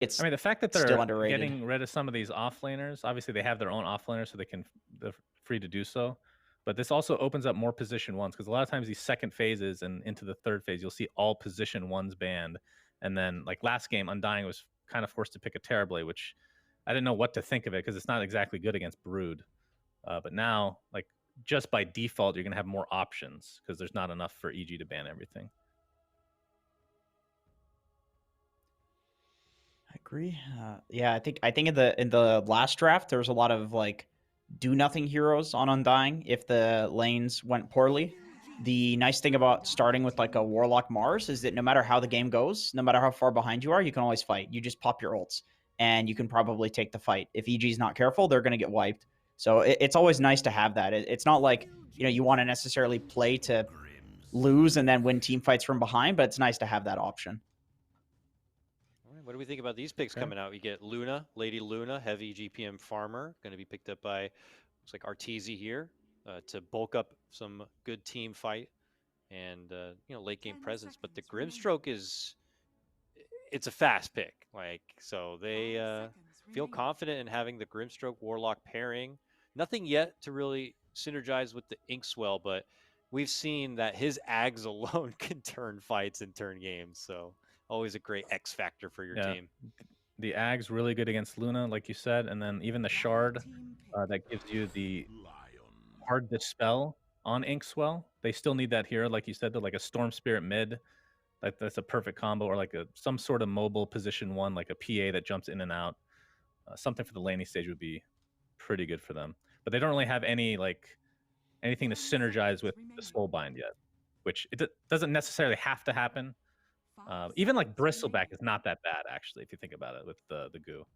It's I mean, the fact that still they're underrated. getting rid of some of these offlaners, obviously they have their own offlaner, so they're free to do so. But this also opens up more position ones because a lot of times these second phases and into the third phase, you'll see all position ones banned. And then, like last game, Undying was kind of forced to pick a Terrorblade, which I didn't know what to think of it because it's not exactly good against Brood. But now, like just by default, you're gonna have more options because there's not enough for EG to ban everything. I agree. Yeah, I think in the last draft there was a lot of like do nothing heroes on Undying if the lanes went poorly. The nice thing about starting with like a Warlock Mars is that no matter how the game goes, no matter how far behind you are, you can always fight. You just pop your ults and you can probably take the fight. If EG's not careful, they're going to get wiped. So it's always nice to have that. It's not like, you know, you want to necessarily play to lose and then win team fights from behind, but it's nice to have that option. All right, what do we think about these picks coming out? We get Luna, Lady Luna, heavy GPM farmer, going to be picked up by, looks like Arteezy here, to bulk up some good team fight and you know, late game presence. But the Grimstroke it's a fast pick, like, so they feel confident in having the Grimstroke Warlock pairing. Nothing yet to really synergize with the Inkswell, but we've seen that his Ags alone can turn fights and turn games. So always a great X factor for your team. The Ag's really good against Luna, like you said, and then even the Shard that gives you the hard dispel on Inkswell. They still need that hero, like you said, to like a Storm Spirit mid. That's a perfect combo, or like some sort of mobile position one, like a PA that jumps in and out. Something for the laning stage would be pretty good for them. But they don't really have anything to synergize with the Soulbind yet, which it doesn't necessarily have to happen. Even like Bristleback is not that bad, actually, if you think about it with the goo.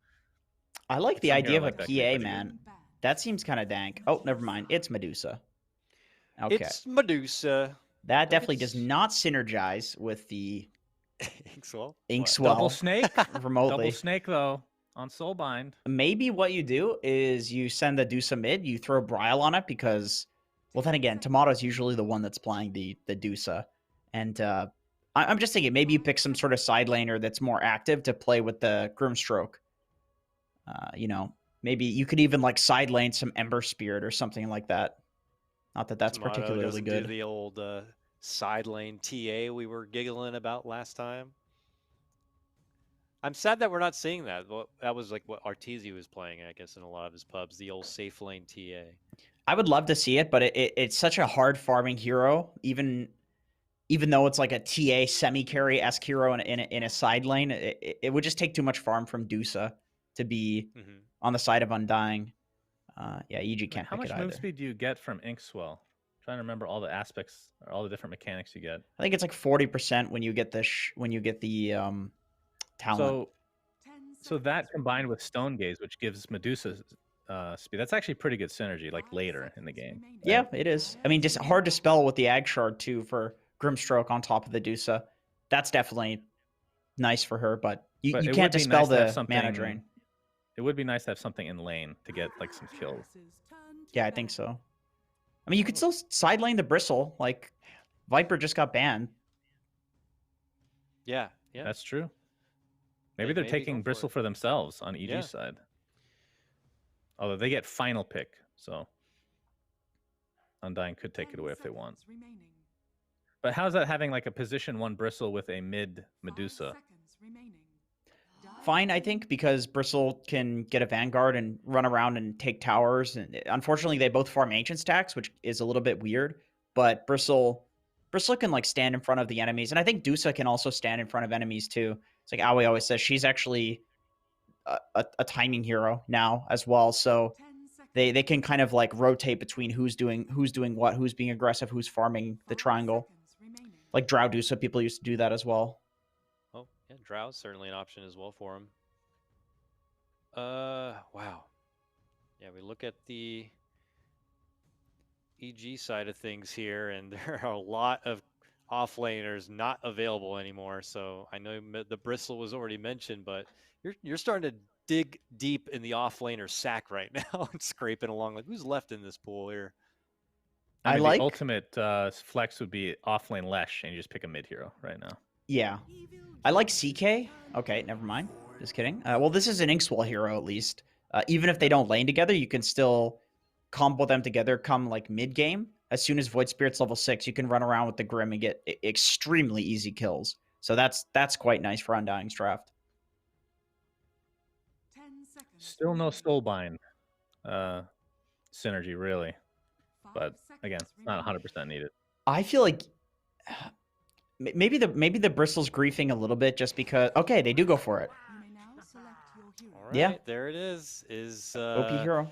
I like the idea of a like PA, man. That seems kind of dank. Oh, never mind. It's Medusa. Okay. It's Medusa. That definitely does not synergize with the Inkswell. Double Snake? remotely. Double Snake, though, on Soulbind. Maybe what you do is you send the Dusa mid, you throw Brile on it because, well, then again, Tomato's usually the one that's playing the Dusa. And I'm just thinking maybe you pick some sort of side laner that's more active to play with the Grimstroke. You know, maybe you could even like side lane some Ember Spirit or something like that. Not that that's Tomato particularly good. Do the old side lane TA we were giggling about last time. I'm sad that we're not seeing that. Well, that was like what Arteezy was playing, I guess, in a lot of his pubs, the old safe lane TA. I would love to see it, but it's such a hard farming hero, even though it's like a TA semi-carry-esque hero in a side lane. It would just take too much farm from Dusa to be on the side of Undying. Yeah, EG can't pick it either. How much move speed do you get from Inkswell? I'm trying to remember all the aspects, or all the different mechanics you get. I think it's like 40% when you get the talent. So that combined with Stone Gaze, which gives Medusa speed, that's actually pretty good synergy, like later in the game. Right? Yeah, it is. I mean, just hard to spell with the Ag Shard too for Grimstroke on top of the Dusa. That's definitely nice for her, but you can't dispel the mana drain. It would be nice to have something in lane to get like some kills. Yeah, I think so. I mean, you could still side lane the Bristle. Like, Viper just got banned. Yeah. That's true. Maybe they're taking Bristle for themselves on EG's side. Although they get final pick, so Undying could take it away if they want. But how's that having like a position 1 Bristle with a mid Medusa? Fine, I think, because Bristle can get a Vanguard and run around and take towers. And unfortunately, they both farm Ancient stacks, which is a little bit weird. But Bristle can like stand in front of the enemies, and I think Dusa can also stand in front of enemies too. It's like Aui always says, she's actually a timing hero now as well. So they can kind of like rotate between who's doing what, who's being aggressive, who's farming the triangle. Like Drow Dusa, people used to do that as well. Oh, yeah, Drow's certainly an option as well for him. Wow. Yeah, we look at the EG side of things here, and there are a lot of offlaners not available anymore. So I know the Bristle was already mentioned, but you're starting to dig deep in the offlaner sack right now and scraping along. Like, who's left in this pool here? I mean, the ultimate flex would be offlane Lesh, and you just pick a mid hero right now. Yeah. I like CK. Okay, never mind. Just kidding. Well, this is an Inkswell hero at least. Even if they don't lane together, you can still combo them together come like mid game. As soon as Void Spirit's level 6, you can run around with the Grim and get extremely easy kills. So that's quite nice for Undying's draft. Still no Soulbind synergy, really. But again, it's not 100% needed. I feel like maybe the Bristle's griefing a little bit just because. Okay, they do go for it. All right, Yeah. there it is. OP hero.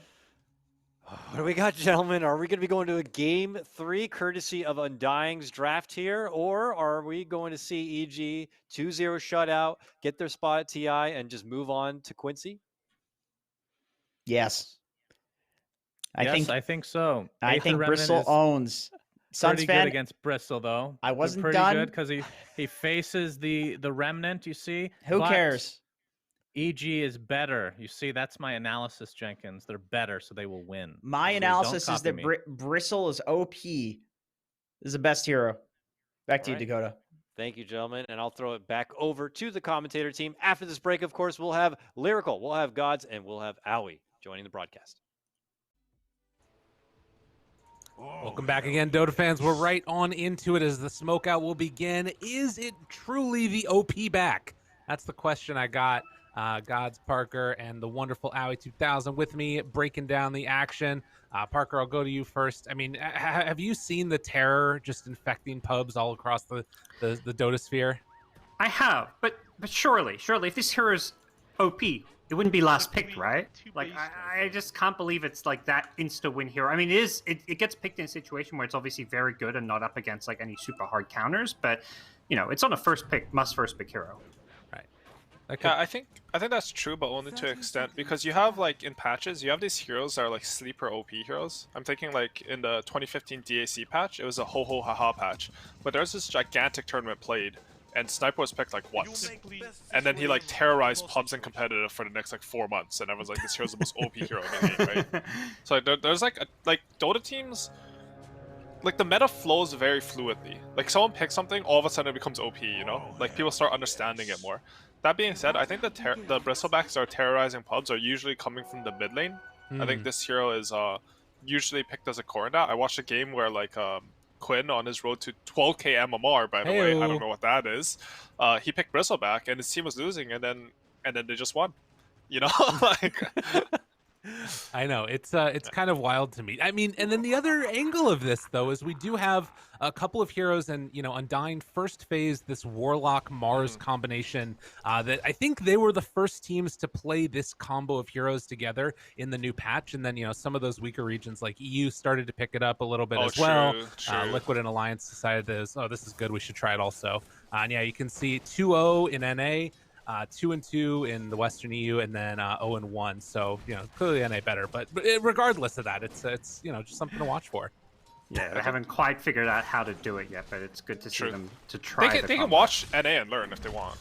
What do we got, gentlemen? Are we going to be going to a game 3 courtesy of Undying's draft here, or are we going to see EG 2-0 shutout, get their spot at TI, and just move on to Quincy? Yes. I think so. I think Bristle owns. Suns pretty fan good against Bristol, though. I wasn't pretty done. good because he faces the remnant. You see, Who cares? EG is better. You see, that's my analysis, Jenkins. They're better, so they will win. My analysis is that Bristle is OP. This is the best hero. Back to you, Dakota. Thank you, gentlemen. And I'll throw it back over to the commentator team. After this break, of course, we'll have Lyrical, we'll have GoDz, and we'll have Aui joining the broadcast. Welcome back again, Dota fans. We're right on into it as the smokeout will begin. Is it truly the OP back? That's the question I got. GoDz, Parker, and the wonderful Aui2000 with me, breaking down the action. Parker, I'll go to you first. I mean, have you seen the terror just infecting pubs all across the Dota sphere? I have, but surely, if this hero's OP, it wouldn't be last picked, right? Like, I just can't believe it's like that insta-win hero. I mean, it gets picked in a situation where it's obviously very good and not up against like any super hard counters, but you know, it's on a first pick hero. Right. Yeah, I think that's true, but only to an extent, because you have like in patches, you have these heroes that are like sleeper OP heroes. I'm thinking like in the 2015 DAC patch, it was a ho ho haha patch, but there's this gigantic tournament played. And Sniper was picked like once, and then he like terrorized pubs in competitive for the next like 4 months, and everyone's like, "This hero's the most OP hero in the game," right? So like, there's like Dota teams, like the meta flows very fluidly. Like someone picks something, all of a sudden it becomes OP, you know? Like people start understanding it more. That being said, I think the Bristlebacks that are terrorizing pubs are usually coming from the mid lane. I think this hero is usually picked as a core in that. I watched a game where like Quinn on his road to 12k MMR, by the way, I don't know what that is. He picked Bristleback and his team was losing, and then they just won. You know, like I know it's kind of wild to me. I mean, and then the other angle of this though is we do have a couple of heroes, and you know, Undying first phase this Warlock Mars combination that I think they were the first teams to play this combo of heroes together in the new patch, and then you know, some of those weaker regions like EU started to pick it up a little bit as well. Liquid and Alliance decided this is good, we should try it also. And yeah, you can see 2-0 in NA. 2-2 in the Western EU, and then 0-1. So you know, clearly NA better. But regardless of that, it's you know, just something to watch for. Yeah, they haven't quite figured out how to do it yet, but it's good to see them to try. They can watch NA and learn if they want.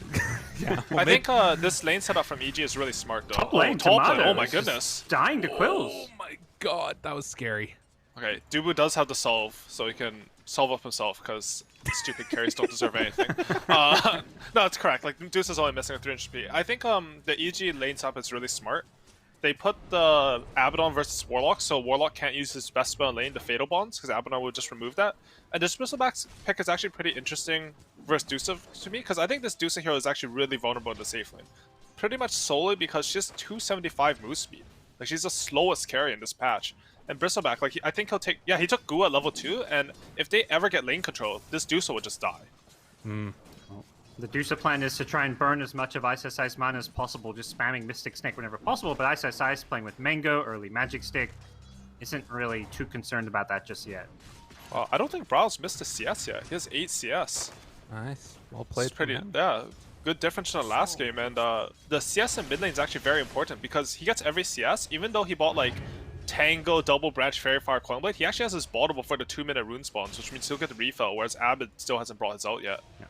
Yeah, I think this lane setup from EG is really smart though. Top lane, oh my goodness, dying to quills. Oh my god, that was scary. Okay, Dubu does have the solve, so he can solve up himself because stupid carries don't deserve anything. No, it's correct. Like Deuce is only missing a 300 HP. I think the EG lane setup is really smart. They put the Abaddon versus Warlock, so Warlock can't use his best spell in lane, the Fatal Bonds, because Abaddon would just remove that. And this Bristleback's pick is actually pretty interesting versus Deuce to me, because I think this Deuce hero is actually really vulnerable in the safe lane. Pretty much solely because she has 275 move speed. Like she's the slowest carry in this patch. And Bristleback, like he took Gu at level 2, and if they ever get lane control, this Deucer would just die. The Deucer plan is to try and burn as much of Ice Ice mana as possible, just spamming Mystic Snake whenever possible, but Ice Ice playing with Mango, early Magic Stick, isn't really too concerned about that just yet. I don't think Browse missed a CS yet. He has 8 CS. Nice. Well played. It's pretty, yeah, good difference in the last game, and the CS in mid lane is actually very important because he gets every CS, even though he bought like Tango, Double Branch, Fairy Fire, Coinblade, he actually has his bottle before the 2-minute rune spawns, which means he'll get the refill, whereas Abbott still hasn't brought his out yet. Yeah.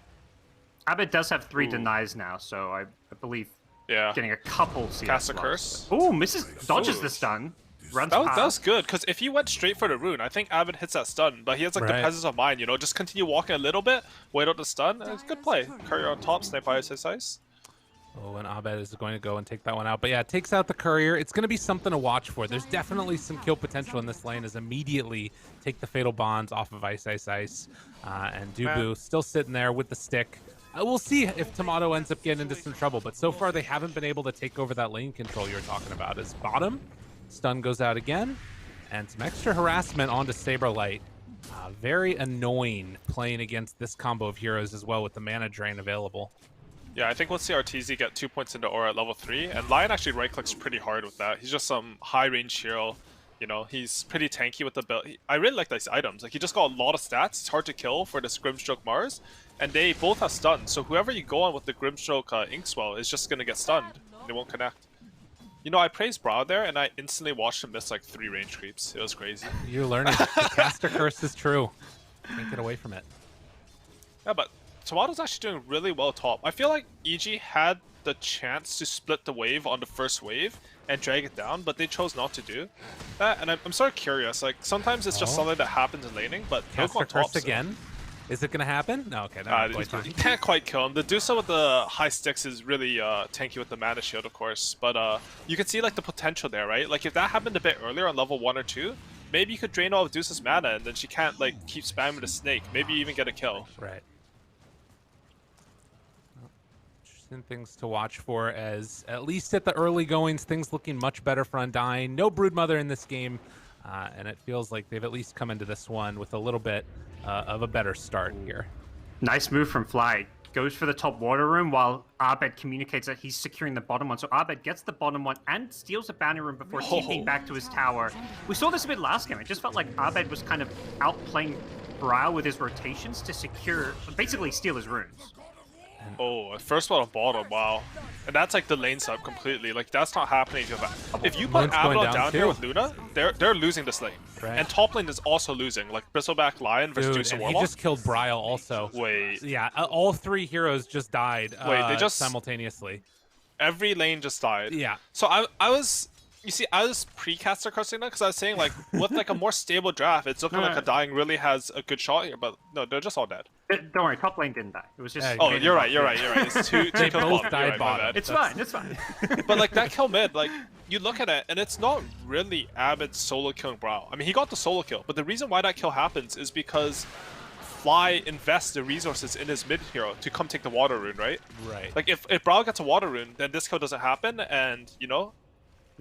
Abbott does have 3 denies now, so I believe getting a couple CS. Cast a curse. Oh, dodges the stun. Runs that was good, because if he went straight for the rune, I think Abbott hits that stun, but he has like the presence of mind, you know, just continue walking a little bit, wait out the stun, and it's a good play. Courier on top, snipe Ice Ice. Oh, and Abed is going to go and take that one out. But yeah, it takes out the courier. It's going to be something to watch for. There's definitely some kill potential in this lane as immediately take the Fatal Bonds off of Ice. And Dubu still sitting there with the stick. We'll see if Tomato ends up getting into some trouble. But so far, they haven't been able to take over that lane control you're talking about. As bottom, stun goes out again. And some extra harassment onto Saberlight. Very annoying playing against this combo of heroes as well with the mana drain available. Yeah, I think we'll see RTZ get 2 points into aura at level 3, and Lion actually right-clicks pretty hard with that. He's just some high-range hero. You know, he's pretty tanky with the build. I really like these items. Like, he just got a lot of stats. It's hard to kill for this Grimstroke Mars, and they both have stun. So whoever you go on with the Grimstroke Inkswell is just going to get stunned. They won't connect. You know, I praised Brow there, and I instantly watched him miss like 3 range creeps. It was crazy. You're learning. The caster curse is true. Can't get away from it. Yeah, but Tomato's actually doing really well top. I feel like EG had the chance to split the wave on the first wave and drag it down, but they chose not to do that. And I'm sort of curious. Like, sometimes it's just something that happens in laning, but Caster on top curse again. Is it going to happen? No, okay. You can't quite kill him. The Dusa with the high sticks is really tanky with the mana shield, of course. But you can see like the potential there, right? Like, if that happened a bit earlier on level 1 or 2, maybe you could drain all of Dusa's mana, and then she can't like keep spamming the snake. Maybe even get a kill. Right. Interesting things to watch for, as at least at the early goings, things looking much better for Undying. No Broodmother in this game, and it feels like they've at least come into this one with a little bit of a better start here. Nice move from Fly. Goes for the top water room while Abed communicates that he's securing the bottom one. So Abed gets the bottom one and steals the bounty room before TPing back to his tower. We saw this a bit last game. It just felt like Abed was kind of outplaying Brow with his rotations to secure, basically steal his runes. Oh, first one on bottom, wow. And that's like the lane sub completely. Like, that's not happening if you put Abaddon down here with Luna, they're losing this lane. Right. And top lane is also losing. Like, Bristleback Lion versus Juice and Warlock. He just killed Bryle also. Wait. Yeah, all 3 heroes just died they just simultaneously. Every lane just died. Yeah. So I was... You see, I was pre-caster cursing that because I was saying, like, with like a more stable draft, it's looking like Undying really has a good shot here, but no, they're just all dead. Don't worry, top lane didn't die. It was just... Oh, you're right. It's two They kills both died bottom. It's fine. But like that kill mid, like, you look at it, and it's not really Abed solo killing Brow. I mean, he got the solo kill, but the reason why that kill happens is because Fly invests the resources in his mid hero to come take the water rune, right? Right. Like, if Brow gets a water rune, then this kill doesn't happen, and, you know,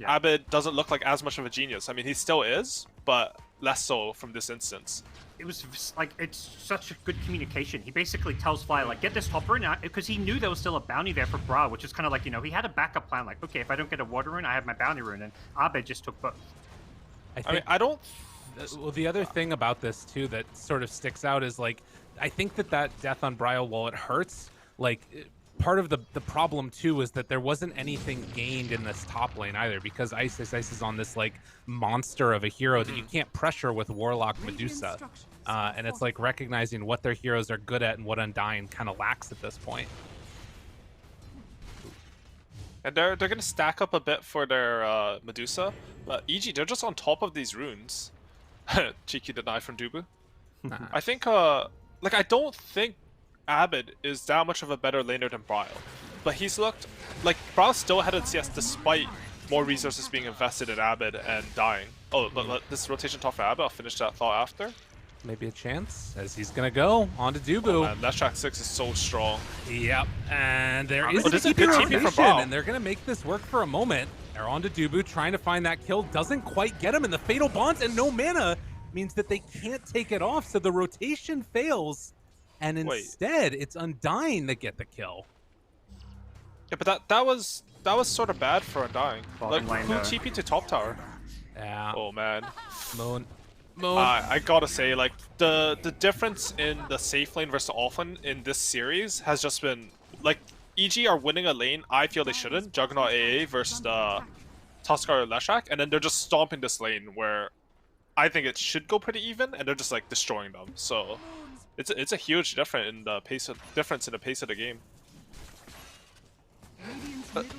Abed doesn't look like as much of a genius. I mean, he still is, but less so from this instance. It was like, it's such a good communication. He basically tells Fly, like, get this top rune out, because he knew there was still a bounty there for Brow, which is kind of like, you know, he had a backup plan, like, okay, if I don't get a water rune, I have my bounty rune, and Abed just took both. I don't... Well, the other thing about this, too, that sort of sticks out is, like, I think that death on Bryle, while it hurts, like... Part of the problem too is that there wasn't anything gained in this top lane either, because Ice is on this like monster of a hero that you can't pressure with Warlock Medusa, and it's like recognizing what their heroes are good at and what Undying kind of lacks at this point. And they're gonna stack up a bit for their Medusa, but EG, they're just on top of these runes. Cheeky deny from Dubu. I think like, I don't think Abed is that much of a better laner than Bryle, but he's looked like Bryle's still ahead in CS despite more resources being invested in Abed and dying. Oh, but this rotation top for Abed, I'll finish that thought after. Maybe a chance, as he's gonna go on to Dubu. Oh, man, Leshrac 6 is so strong. Yep, and there is a good TP from Bryle, and they're gonna make this work for a moment. They're on to Dubu, trying to find that kill, doesn't quite get him, and the Fatal Bonds and no mana means that they can't take it off, so the rotation fails. And instead, it's Undying that get the kill. Yeah, but that was sort of bad for Undying. Like, who TP to top tower? Yeah. Oh man. Moon. I gotta say, like, the difference in the safe lane versus off lane in this series has just been, like, EG are winning a lane I feel they shouldn't. Juggernaut AA versus Tuskar Leshrac, and then they're just stomping this lane where I think it should go pretty even, and they're just like destroying them. So it's a huge difference in the pace of the game.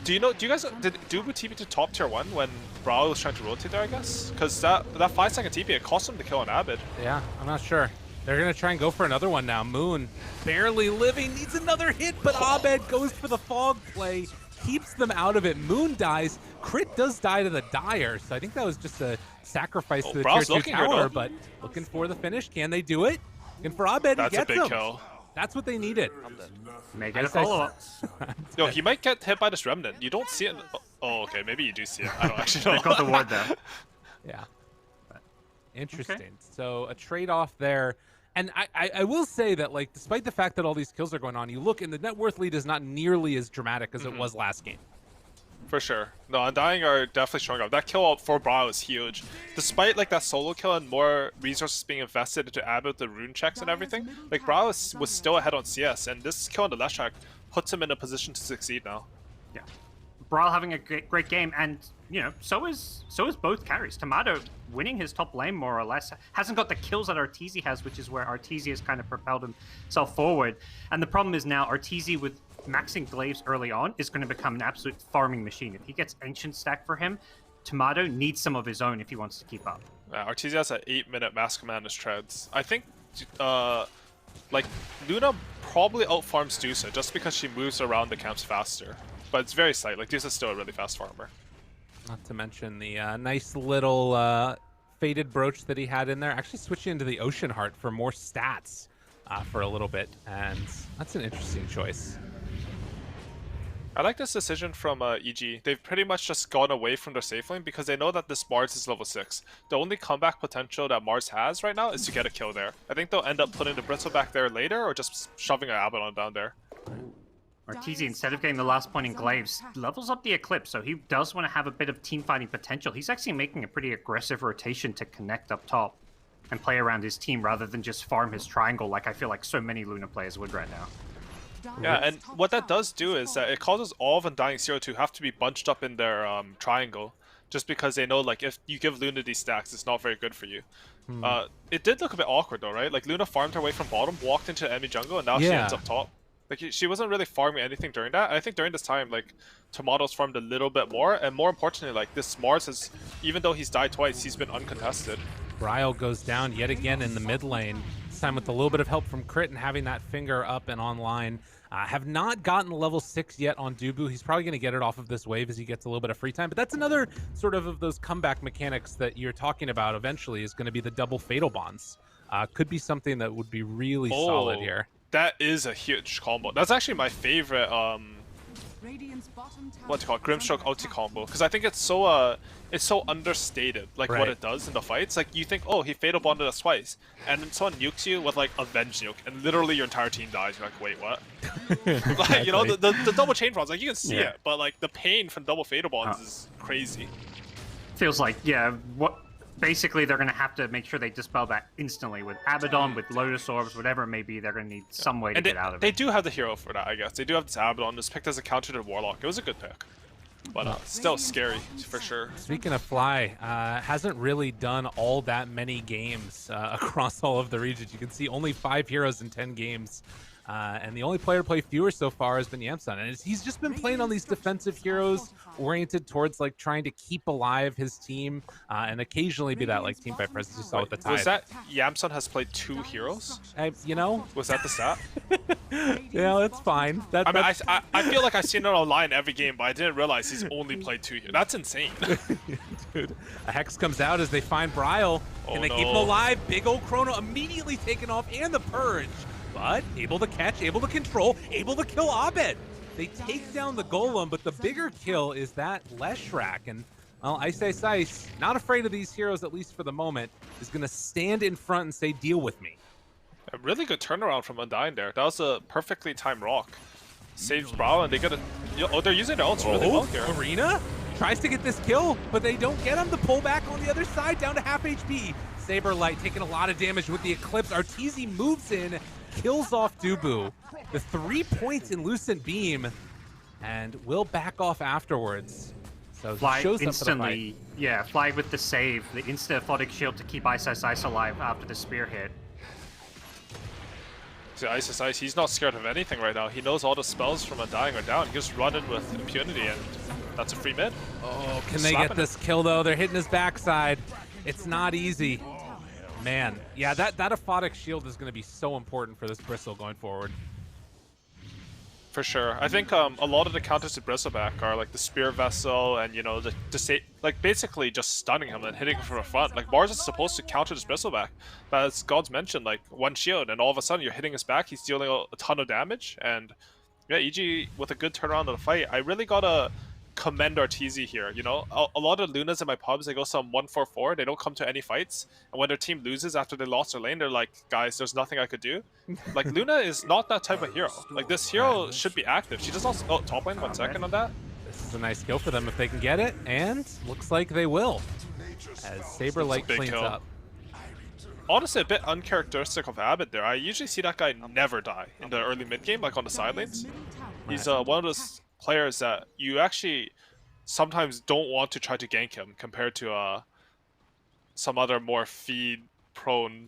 Do you guys did Dubu TP to top tier 1 when Brawl was trying to rotate there? I guess because that 5-second TP, it cost him to kill an Abed. Yeah, I'm not sure. They're gonna try and go for another one now. Moon barely living, needs another hit, but Abed goes for the fog play. keeps them out of it. Moon dies. Crit does die to the Dire, so I think that was just a sacrifice to the tier 2 tower, but looking for the finish. Can they do it? Looking for Abed. That's he a gets big him. kill. That's what they needed. Make it a follow-up. Yo, he might get hit by this Remnant. You don't see it. Oh, okay. Maybe you do see it. I don't actually know. They got the ward there. Yeah. Interesting. So a trade-off there. And I will say that, like, despite the fact that all these kills are going on, you look, and the net worth lead is not nearly as dramatic as it was last game. For sure. No, Undying are definitely showing up. That kill for Brau is huge. Despite like that solo kill and more resources being invested into Abbott, the rune checks and everything, like Brau was still ahead on CS, and this kill on the left track puts him in a position to succeed now. Yeah. Brawl having a great game, and you know, so is both carries. Tomato winning his top lane more or less, hasn't got the kills that Arteezy has, which is where Arteezy has kind of propelled himself forward. And the problem is now Arteezy with maxing glaives early on is going to become an absolute farming machine. If he gets Ancient stack for him, Tomato needs some of his own if he wants to keep up. Arteezy has an 8-minute Mask Commander's treads. I think like Luna probably outfarms Dusa just because she moves around the camps faster. But it's very slight. Like Dusa's still a really fast farmer. Not to mention the nice little faded brooch that he had in there. Actually switching into the Ocean Heart for more stats for a little bit, and that's an interesting choice. I like this decision from EG. They've pretty much just gone away from their safe lane because they know that this Mars is level 6. The only comeback potential that Mars has right now is to get a kill there. I think they'll end up putting the Brittle back there later or just shoving an Abaddon down there. Arteezy, instead of getting the last point in glaives, levels up the Eclipse, so he does want to have a bit of team fighting potential. He's actually making a pretty aggressive rotation to connect up top and play around his team rather than just farm his triangle like I feel like so many Luna players would right now. Yeah, and what that does do is that it causes all of Undying 0 to have to be bunched up in their triangle, just because they know, like, if you give Luna these stacks, it's not very good for you. It did look a bit awkward though, right? Like Luna farmed her way from bottom, walked into enemy jungle, and now she ends up top. Like she wasn't really farming anything during that. I think during this time, like Tomatoes farmed a little bit more, and more importantly, like this Mars has, even though he's died twice, he's been uncontested. Bryle goes down yet again in the mid lane. This time with a little bit of help from Crit and having that finger up and online. Have not gotten level 6 yet on Dubu. He's probably going to get it off of this wave as he gets a little bit of free time. But that's another sort of those comeback mechanics that you're talking about eventually is going to be the double Fatal Bonds. Could be something that would be really solid here. That is a huge combo. That's actually my favorite what's it called, Grimstroke ulti combo, because I think it's so understated, like what it does in the fights. Like you think, oh, he fatal bonded us twice, and then someone nukes you with like Avenge nuke, and literally your entire team dies. You're like, wait, what? Like, you know, the double chain bonds, like you can see it, but like the pain from double fatal bonds is crazy. Feels like, yeah, what basically they're going to have to make sure they dispel that instantly with Abaddon, with Lotus Orbs, whatever it may be. They're going to need some way to get out of it. They do have the hero for that, I guess. They do have this Abaddon. It's picked as a counter to Warlock. It was a good pick, but still scary for sure. Speaking of Fly, hasn't really done all that many games across all of the regions. You can see only 5 heroes in 10 games. And the only player to play fewer so far has been Yamsun, and he's just been playing on these defensive heroes oriented towards like trying to keep alive his team and occasionally be that like team fight presence you saw with the Tide. Was that Yamsun has played 2 heroes? You know, was that the stat? Yeah, that's fine. I mean, I feel like I've seen it online every game, but I didn't realize he's only played 2 here. That's insane. Dude, a Hex comes out as they find Bryle. Can they keep him alive? Big old Chrono immediately taken off, and the Purge. But able to catch, able to control, able to kill Abed. They take down the Golem, but the bigger kill is that Leshrac. And, well, Ice, not afraid of these heroes, at least for the moment, is going to stand in front and say, deal with me. A really good turnaround from Undying there. That was a perfectly timed rock. Saves Brawl, and they get a... Oh, they're using their ults really well here. Arena tries to get this kill, but they don't get him. The pullback on the other side, down to half HP. Saberlight taking a lot of damage with the Eclipse. Arteezy moves in, kills off Dubu. The 3 points in Lucent Beam, and will back off afterwards. So Fly shows instantly, yeah, Fly with the save, the insta-aphotic shield to keep Ice alive after the spear hit. See, Ice, he's not scared of anything right now. He knows all the spells from Undying are down. He just run in with impunity, and that's a free mid. Oh, can they get this kill though? They're hitting his backside. It's not easy. Man, yeah, that aphotic shield is going to be so important for this Bristle going forward. For sure. I think a lot of the counters to Bristleback are like the Spear Vessel and, you know, like basically just stunning him and hitting him from the front. Like Mars is supposed to counter this Bristleback, but as GoDz mentioned, like one shield and all of a sudden you're hitting his back, he's dealing a ton of damage. And yeah, EG with a good turnaround of the fight. I really gotta commend RTZ here. You know, a lot of Lunas in my pubs, they go some 1-4-4, they don't come to any fights, and when their team loses after they lost their lane, they're like, guys, there's nothing I could do. Like Luna is not that type of hero. Like this hero should be active. She does also top lane, 1 second on that. This is a nice kill for them if they can get it, and looks like they will, as Saberlight cleans kill. up. Honestly, a bit uncharacteristic of Abbott there. I usually see that guy never die in the early mid game, like on the side lanes. He's one of those players that you actually sometimes don't want to try to gank him compared to some other more feed prone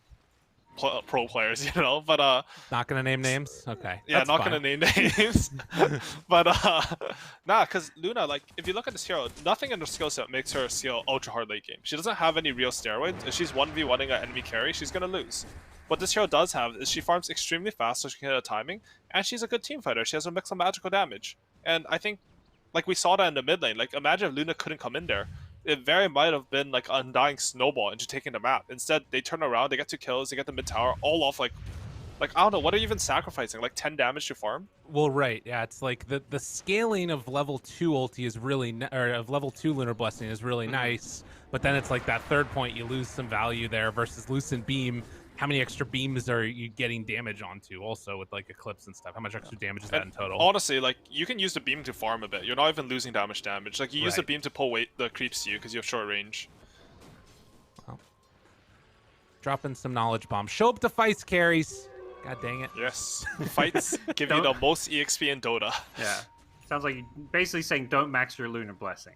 pro players, you know. But Not gonna name names. Okay. yeah, that's not fine. gonna name names. But nah, because Luna, like if you look at this hero, nothing in her skill set makes her skill ultra hard late game. She doesn't have any real steroids. If she's 1v1ing an enemy carry, she's gonna lose. What this hero does have is she farms extremely fast so she can hit a timing, and she's a good team fighter. She has a mix of magical damage. And I think, like we saw that in the mid lane, like imagine if Luna couldn't come in there. It very might have been like an Undying snowball into taking the map. Instead, they turn around, they get 2 kills, they get the mid tower, all off like I don't know, what are you even sacrificing? Like 10 damage to farm? Well, right, yeah, it's like the scaling of level 2 ulti is really, or of level 2 Lunar Blessing is really nice, but then it's like that third point, you lose some value there versus Lucent Beam. How many extra beams are you getting damage onto also with like Eclipse and stuff? How much extra damage is that in total? Honestly, like you can use the beam to farm a bit. You're not even losing damage. Like you use the Right. beam to pull the creeps to you because you have short range. Well, dropping some knowledge bombs. Show up to fights, carries. God dang it. Yes, fights give you the most EXP in Dota. Yeah. Sounds like you're basically saying don't max your Lunar Blessing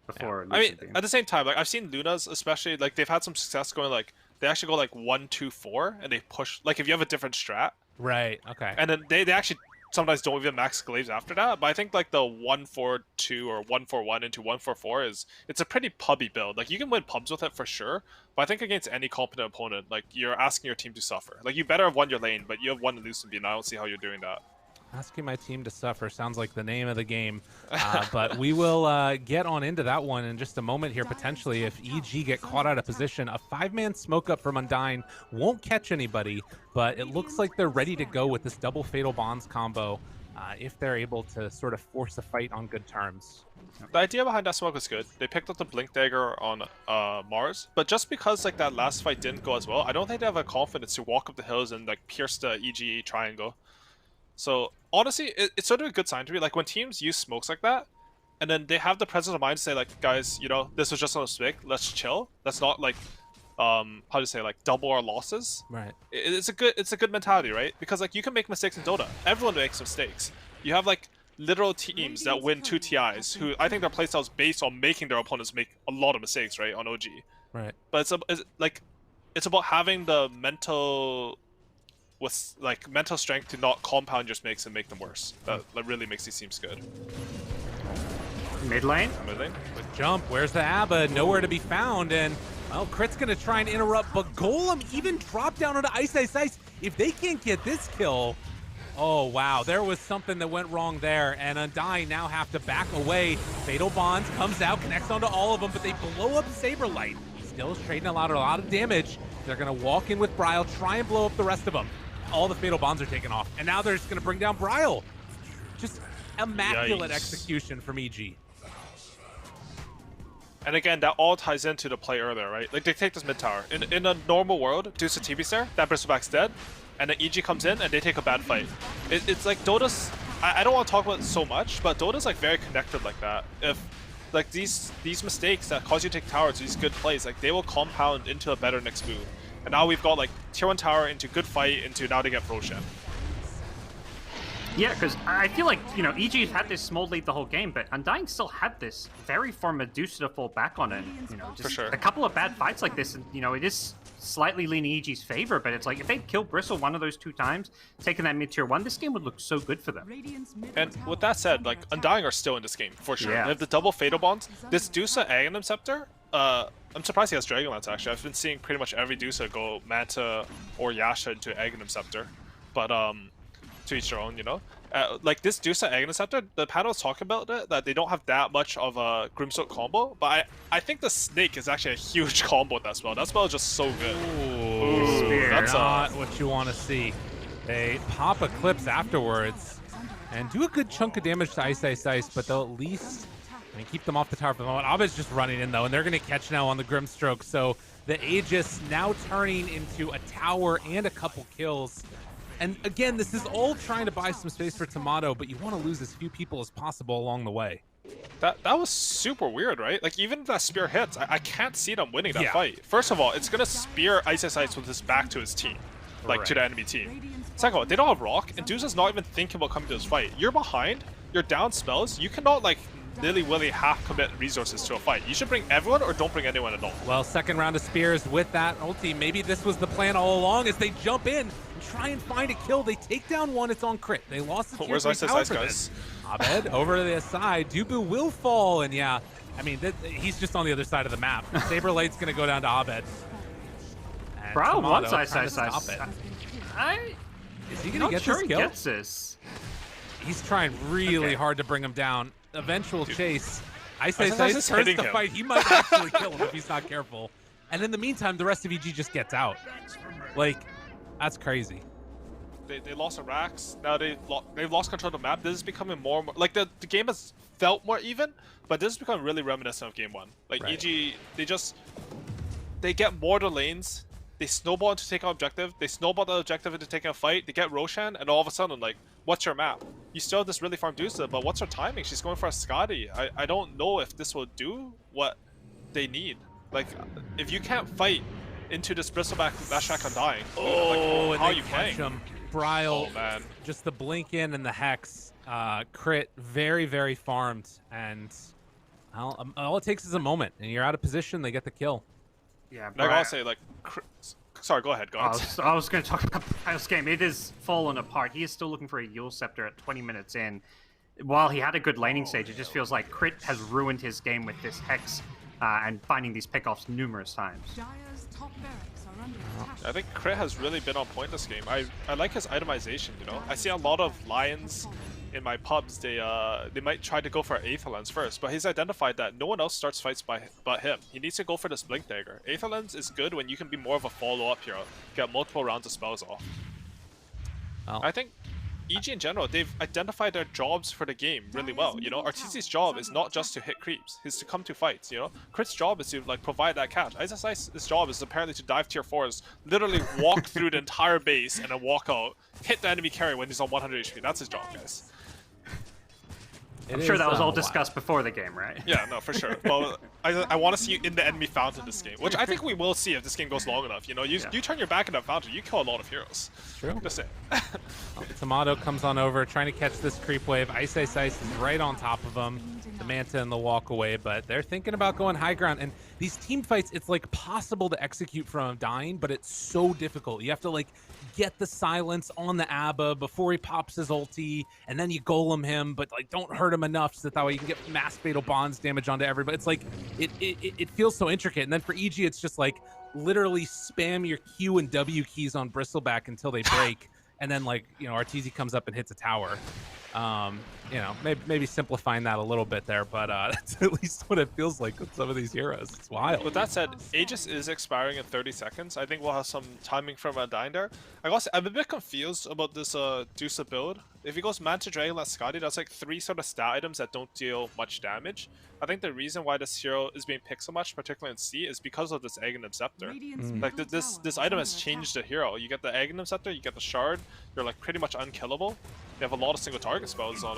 before. I mean, Lucent Beam. at the same time, like I've seen Lunas, especially like they've had some success going like they actually go like 1-2-4 and they push like if you have a different strat, Right, okay. and then they actually sometimes don't even max glaives after that. But I think like the 1-4-2 or 1-4-1 into 1-4-4 it's a pretty pubby build. Like you can win pubs with it for sure, but I think against any competent opponent, like you're asking your team to suffer. Like you better have won your lane, but you have won the Lucent Beam. I don't see how you're doing that. Asking my team to suffer sounds like the name of the game, but we will get on into that one in just a moment here, potentially. If EG get caught out of position, a 5-man smoke up from Undying won't catch anybody, but it looks like they're ready to go with this double Fatal Bonds combo if they're able to sort of force a fight on good terms. The idea behind that smoke was good. They picked up the Blink Dagger on Mars, but just because like that last fight didn't go as well, I don't think they have a confidence to walk up the hills and like pierce the EG triangle. So honestly, it's sort of a good sign to me. Like when teams use smokes like that, and then they have the presence of mind to say like, guys, you know, this was just on a mistake. Let's chill. Let's not like, how to say, like double our losses. Right. It's a good mentality, right? Because like you can make mistakes in Dota. Everyone makes mistakes. You have like literal teams that win 2 TIs who I think their playstyle is based on making their opponents make a lot of mistakes, right, on OG. Right. But it's about having the mental strength to not compound your mistakes and make them worse. That really makes these teams good. Mid lane? Mid lane? With jump, where's the Abba? Nowhere to be found, and well, Crit's gonna try and interrupt, but Golem even dropped down onto Ice. If they can't get this kill, oh wow, there was something that went wrong there, and Undying now have to back away. Fatal Bonds comes out, connects onto all of them, but they blow up Saberlight. Still trading a lot of damage. They're gonna walk in with Bryle, try and blow up the rest of them. All the Fatal Bonds are taken off, and now they're just gonna bring down Bryle. Just immaculate execution from EG. And again, that all ties into the play earlier, right? Like they take this mid tower. In a normal world, deuce a TP there, that Bristleback's dead, and then EG comes in and they take a bad fight. It's like Dota's. I don't want to talk about it so much, but Dota's like very connected like that. If like these mistakes that cause you to take towers, these good plays, like they will compound into a better next move. And now we've got like tier 1 tower into good fight into now they get Roshan. Yeah, because I feel like, you know, EG's had this small lead the whole game, but Undying still had this very far Medusa to fall back on it. You know, just For sure. a couple of bad fights like this, and, you know, it is slightly leaning EG's favor, but it's like if they'd killed Bristle one of those 2 times, taking that mid tier 1, this game would look so good for them. And with that said, like Undying are still in this game for sure. Yeah. They have the double Fatal Bonds. This Dusa Aghanim Scepter, I'm surprised he has Dragonlance actually. I've been seeing pretty much every Dusa go Manta or Yasha into Aghanim Scepter. But to each their own, you know. Like this Dusa Agnes Scepter, the panel was talking about it, that they don't have that much of a Grimstone combo, but I think the Snake is actually a huge combo with that spell. That spell is just so good. Ooh, that's not what you want to see. They pop Eclipse afterwards and do a good chunk of damage to Ice Ice Ice, but they'll at least keep them off the tower for the moment. Abed's just running in though, and they're going to catch now on the Grimstroke, so the Aegis now turning into a tower and a couple kills. And again, this is all trying to buy some space for Tomato, but you want to lose as few people as possible along the way. That was super weird, right? Like, even if that spear hits, I can't see them winning that fight. First of all, it's going to spear Ice Ice Ice with his back to his team, like to the enemy team. Second of all, they don't have Rock, and Dusa's not even thinking about coming to this fight. You're behind, you're down spells, you cannot, like, nilly-willy half-commit resources to a fight. You should bring everyone or don't bring anyone at all. Well, second round of spears with that ulti. Maybe this was the plan all along as they jump in and try and find a kill. They take down one, it's on crit. They lost the tier Where's 3 Ice tower Ice, for guys? this. Abed over to the side. Dubu will fall, and yeah, I mean, he's just on the other side of the map. Saberlight's going to go down to Abed. And Bro, Tomato once Ice trying Ice to Ice. stop it. Is he going to Not get sure this he kill? gets this. He's trying really hard to bring him down. Eventual chase. Ice Ice Ice Ice Ice is turns hitting the him. fight. He might actually kill him if he's not careful. And in the meantime, the rest of EG just gets out. Like, that's crazy. They lost the racks. Now they've lost control of the map. This is becoming more and more, like the game has felt more even, but this is becoming really reminiscent of game 1. Like EG, they get more to lanes. They snowball into taking an objective. They snowball the objective into taking a fight. They get Roshan, and all of a sudden, like, what's your map? You still have this really farm Dusa, but what's her timing? She's going for a Scotty. I don't know if this will do what they need. Like, if you can't fight into this Bristleback Lashak Undying, like, how are you playing? Bryle, Oh, man. just the blink in and the Hex. Crit, very, very farmed. And all it takes is a moment, and you're out of position. They get the kill. Yeah, I gotta say, like, sorry, go ahead, I was going to talk about Bryle's game. It is fallen apart. He is still looking for a Yule Scepter at 20 minutes in. While he had a good laning stage, it just feels like Crit has ruined his game with this Hex and finding these pickoffs numerous times. I think Crit has really been on point this game. I like his itemization, you know? I see a lot of Lions in my pubs, they might try to go for Aether Lens first, but he's identified that no one else starts fights but him. He needs to go for this Blink Dagger. Aether Lens is good when you can be more of a follow-up hero, get multiple rounds of spells off. Well, I think EG in general, they've identified their jobs for the game really well. You know, Arteezy's job is not just to hit creeps, it's to come to fights, you know? Crit's job is to, like, provide that catch. Ice Ice's job is apparently to dive tier 4s, literally walk through the entire base and then walk out, hit the enemy carry when he's on 100 HP. That's his job, guys. I'm sure that was all discussed before the game, right? Yeah, no, for sure. Well, I want to see you in the enemy fountain this game, which I think we will see if this game goes long enough. You know, you turn your back in that fountain, you kill a lot of heroes. True. Just saying. Tomato comes on over, trying to catch this creep wave. Ice Ice Ice is right on top of him. The Manta and the walk away, but they're thinking about going high ground. And these team fights, it's like possible to execute from Undying, but it's so difficult. You have to like get the silence on the Abba before he pops his ulti, and then you golem him, but like don't hurt him enough so that way you can get mass fatal bonds damage onto everybody. It's like it feels so intricate. And then for EG, it's just like literally spam your Q and W keys on Bristleback until they break, and then like, you know, Arteezy comes up and hits a tower. You know, maybe simplifying that a little bit there, but that's at least what it feels like with some of these heroes. It's wild. With that said, Aegis is expiring in 30 seconds. I think we'll have some timing from Undying there. I'm a bit confused about this Dusa build. If he goes Manta Dragon, that's Scotty, that's like 3 sort of stat items that don't deal much damage. I think the reason why this hero is being picked so much, particularly in C, is because of this Aghanim Scepter. Like this item has changed the hero. You get the Aghanim Scepter, you get the Shard, you're like pretty much unkillable. You have a lot of single target spells on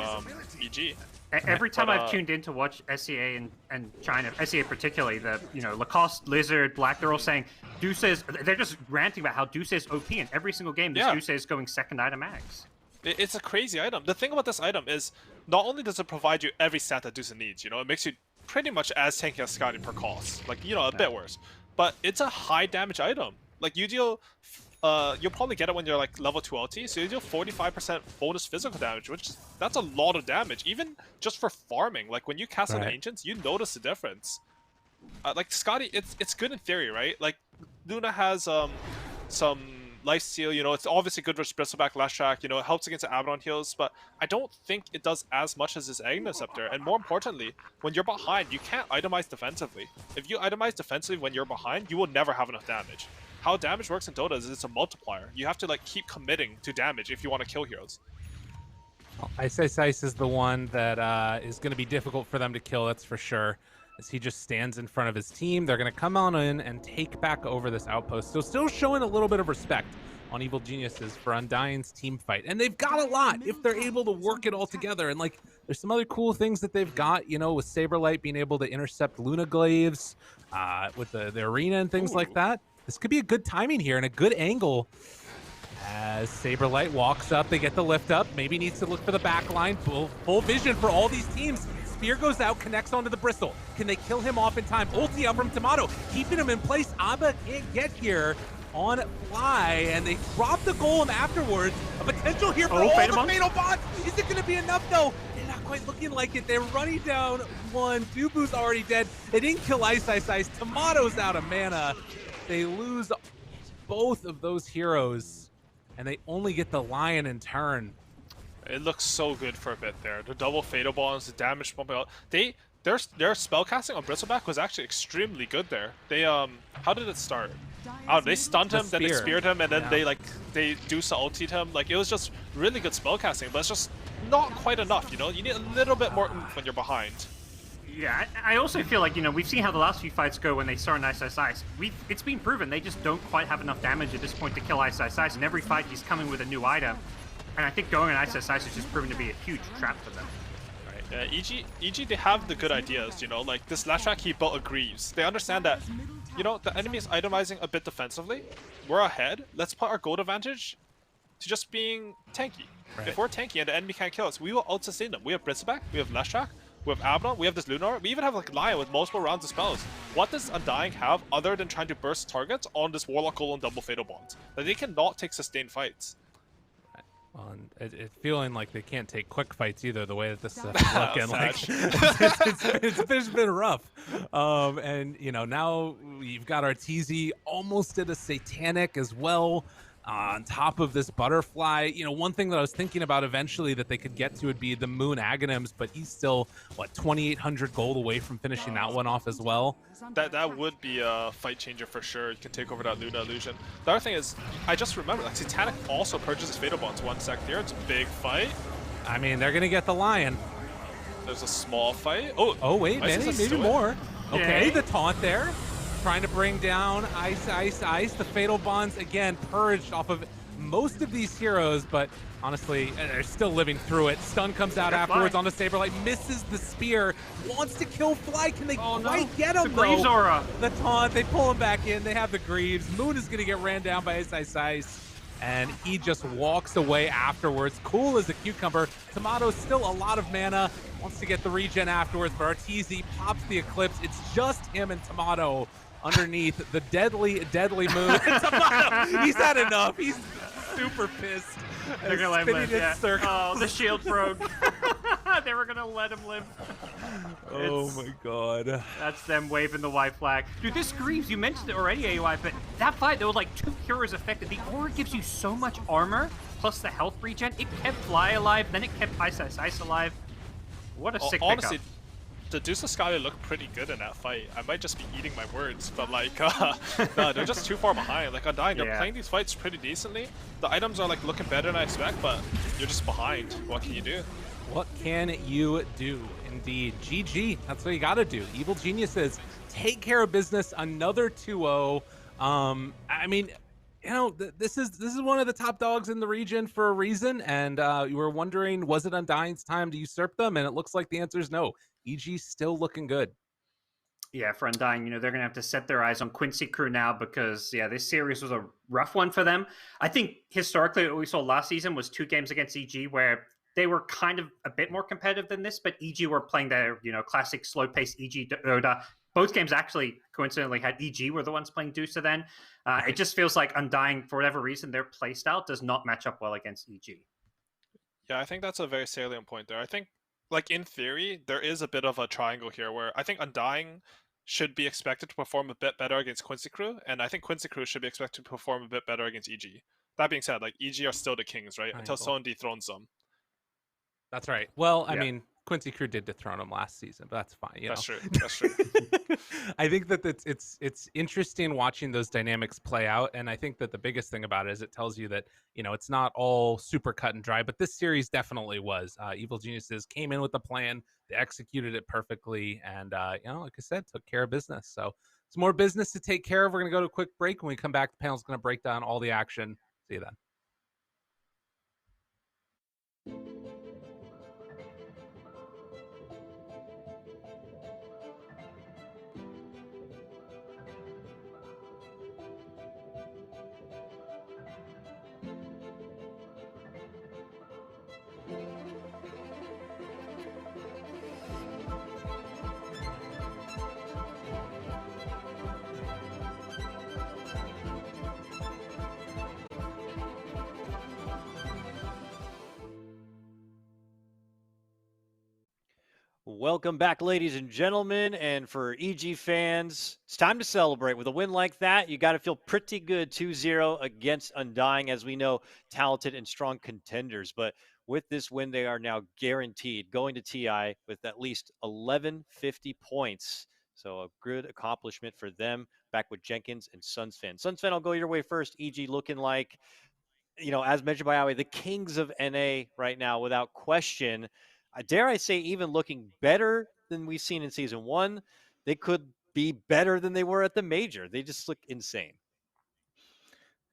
EG. Every time I've tuned in to watch SEA and China, SEA particularly, the Lacoste, Lizard, Black, they're all saying they're just ranting about how Dusa is OP in every single game. This Dusa is going second item max. It's a crazy item. The thing about this item is not only does it provide you every stat that Dusa needs, you know, it makes you pretty much as tanky as Scotty per cost, like, you know, a bit worse, but it's a high damage item. Like you deal, you'll probably get it when you're like level 2 LT, so you deal 45% bonus physical damage, that's a lot of damage, even just for farming. Like when you cast on Ancients, you notice the difference. Like Scotty, it's good in theory, right? Like Luna has some lifesteal, you know, it's obviously good versus Bristleback, Last Track, you know, it helps against the Abaddon heals, but I don't think it does as much as this Agnesceptor. And more importantly, when you're behind, you can't itemize defensively. If you itemize defensively when you're behind, you will never have enough damage. How damage works in Dota is it's a multiplier. You have to like keep committing to damage if you want to kill heroes. Well, Ice is the one that is going to be difficult for them to kill, that's for sure. As he just stands in front of his team, they're going to come on in and take back over this outpost. So still showing a little bit of respect on Evil Geniuses for Undying's team fight. And they've got a lot if they're able to work it all together. And like, there's some other cool things that they've got, you know, with Saberlight being able to intercept Luna Glaives, with the arena and things like that. This could be a good timing here and a good angle. As Saberlight walks up, they get the lift up. Maybe needs to look for the back line. Full vision for all these teams. Spear goes out, connects onto the Bristle. Can they kill him off in time? Ulti out from Tomato, keeping him in place. Abba can't get here on Fly, and they drop the golem afterwards. A potential here for all the Fatal Bonds. Is it going to be enough, though? They're not quite looking like it. They're running down one. Dubu's already dead. They didn't kill Ice. Tomato's out of mana. They lose both of those heroes, and they only get the Lion in turn. It looks so good for a bit there. The double Fatal Bonds, the damage pumping out. Their spellcasting on Bristleback was actually extremely good there. They how did it start? Oh, they stunned him, then they speared him, and then they Deuce ultied him. Like, it was just really good spellcasting, but it's just not quite enough, you know? You need a little bit more oomph when you're behind. Yeah, I also feel like, you know, we've seen how the last few fights go when they start on Ice. It's been proven they just don't quite have enough damage at this point to kill Ice. And every fight he's coming with a new item. And I think going on Ice has just proven to be a huge trap for them. Right. EG, they have the good ideas, you know, like this last track he built a Greaves. They understand that, you know, the enemy is itemizing a bit defensively. We're ahead. Let's put our gold advantage to just being tanky. Right. If we're tanky and the enemy can't kill us, we will out-sustain them. We have Bristleback, we have Last Track, we have Abaddon, we have this Lunar, we even have like Lion with multiple rounds of spells. What does Undying have other than trying to burst targets on this Warlock Golem double Fatal Bonds? Like, they cannot take sustained fights. And it's feeling like they can't take quick fights either, the way that this is looking. Like, it's been rough. And, you know, now you've got Arteezy almost at a Satanic as well. On top of this Butterfly, you know, one thing that I was thinking about eventually that they could get to would be the Moon Aghanims, but he's still, what, 2,800 gold away from finishing that one off as well. That would be a fight changer for sure. You can take over that Luna illusion. The other thing is, I just remember, like, Satanic also purchases Fatal Bonds 1 sec here. It's a big fight. I mean, they're going to get the Lion. There's a small fight. Oh wait, maybe more. Okay, the taunt there. Trying to bring down Ice. The Fatal Bonds, again, purged off of most of these heroes, but honestly, they're still living through it. Stun comes out afterwards on the Saberlight, misses the spear, wants to kill Fly. Can they quite get him, the Greaves aura. The taunt, they pull him back in. They have the Greaves. Moon is going to get ran down by Ice. And he just walks away afterwards. Cool as a cucumber. Tomato's still a lot of mana. Wants to get the regen afterwards, but Arteezy pops the Eclipse. It's just him and Tomato underneath the deadly Moon. Tomato, he's had enough. He's super pissed. They're gonna let him live. Circle. Oh, the shield broke. They were gonna let him live. Oh my god. That's them waving the white flag. Dude, this Greaves, you mentioned it already, AUI, but that fight, there were like 2 heroes affected. The aura gives you so much armor, plus the health regen. It kept Fly alive, then it kept Ice alive. What a sick honestly, pickup. The Deuce of Skyler looked pretty good in that fight. I might just be eating my words, but like, no, they're just too far behind. Like, Undying, they're playing these fights pretty decently. The items are like looking better than I expect, but you're just behind. What can you do? What can you do? Indeed. GG. That's what you got to do. Evil Geniuses take care of business. Another 2-0. I mean, you know, this is one of the top dogs in the region for a reason, and you were wondering, was it Undying's time to usurp them? And it looks like the answer is no. EG's still looking good. Yeah, for Undying, you know, they're going to have to set their eyes on Quincy Crew now because, yeah, this series was a rough one for them. I think historically what we saw last season was 2 games against EG where they were kind of a bit more competitive than this, but EG were playing their, you know, classic slow-paced EG Dota. Both games actually coincidentally had EG were the ones playing Deucer then. It just feels like Undying, for whatever reason, their playstyle does not match up well against EG. Yeah, I think that's a very salient point there. I think, like, in theory, there is a bit of a triangle here where I think Undying, should be expected to perform a bit better against Quincy Crew, and I think Quincy Crew should be expected to perform a bit better against EG. That being said, like EG are still the kings, right? Until someone dethrones them. That's right. Well, I Yeah. mean, Quincy Crew did dethrone him last season, but that's fine. You That's know? true. That's true. I think that it's interesting watching those dynamics play out, and I think that the biggest thing about it is it tells you that it's not all super cut and dry, but this series definitely was. Evil Geniuses came in with a plan, they executed it perfectly, and like I said, took care of business. So it's more business to take care of. We're gonna go to a quick break. When we come back, the panel's gonna break down all the action. See you then. Welcome back, ladies and gentlemen. And for EG fans, it's time to celebrate. With a win like that, you got to feel pretty good 2-0 against Undying, as we know, talented and strong contenders. But with this win, they are now guaranteed going to TI with at least 1150 points. So a good accomplishment for them, back with Jenkins and Sunsfan. Sunsfan, I'll go your way first. EG looking like, as mentioned by Aui, the kings of NA right now, without question. Dare I say, even looking better than we've seen in Season 1. They could be better than they were at the Major. They just look insane.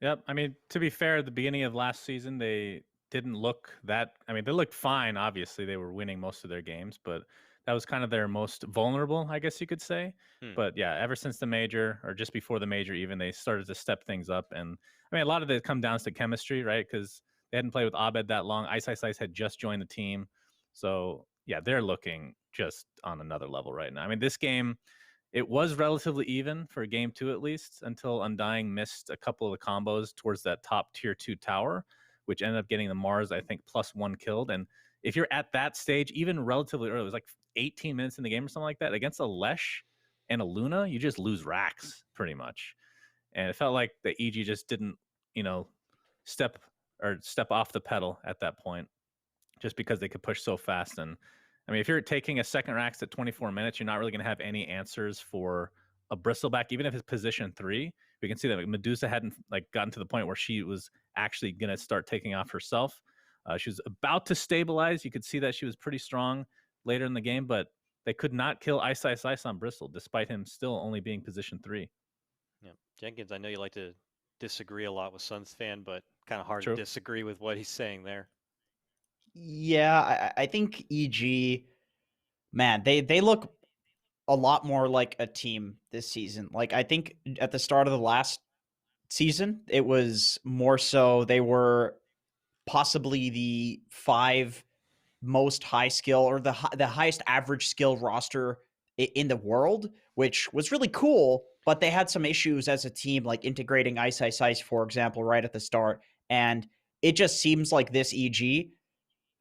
Yep. I mean, to be fair, at the beginning of last season, they didn't look that. I mean, they looked fine. Obviously, they were winning most of their games, but that was kind of their most vulnerable, I guess you could say. But yeah, ever since the Major, or just before the Major even, they started to step things up. And I mean, a lot of it comes down to chemistry, right? Because they hadn't played with Abed that long. Ice had just joined the team. So yeah, they're looking just on another level right now. I mean, this game, it was relatively even for game 2 at least, until Undying missed a couple of the combos towards that top tier 2 tower, which ended up getting the Mars, I think, +1 killed. And if you're at that stage, even relatively early, it was like 18 minutes in the game or something like that, against a Lesh and a Luna, you just lose racks pretty much. And it felt like the EG just didn't, step off the pedal at that point, just because they could push so fast. And I mean, if you're taking a second racks at 24 minutes, you're not really going to have any answers for a Bristleback, even if it's position 3. We can see that Medusa hadn't gotten to the point where she was actually going to start taking off herself. She was about to stabilize. You could see that she was pretty strong later in the game, but they could not kill Ice on Bristle, despite him still only being position 3. Yeah, Jenkins, I know you like to disagree a lot with Sunsfan, but kind of hard to disagree with what he's saying there. Yeah, I think EG, man, they look a lot more like a team this season. Like, I think at the start of the last season, it was more so they were possibly the 5 most high skill, or the highest average skill roster in the world, which was really cool. But they had some issues as a team, like integrating Ice, for example, right at the start. And it just seems like this EG,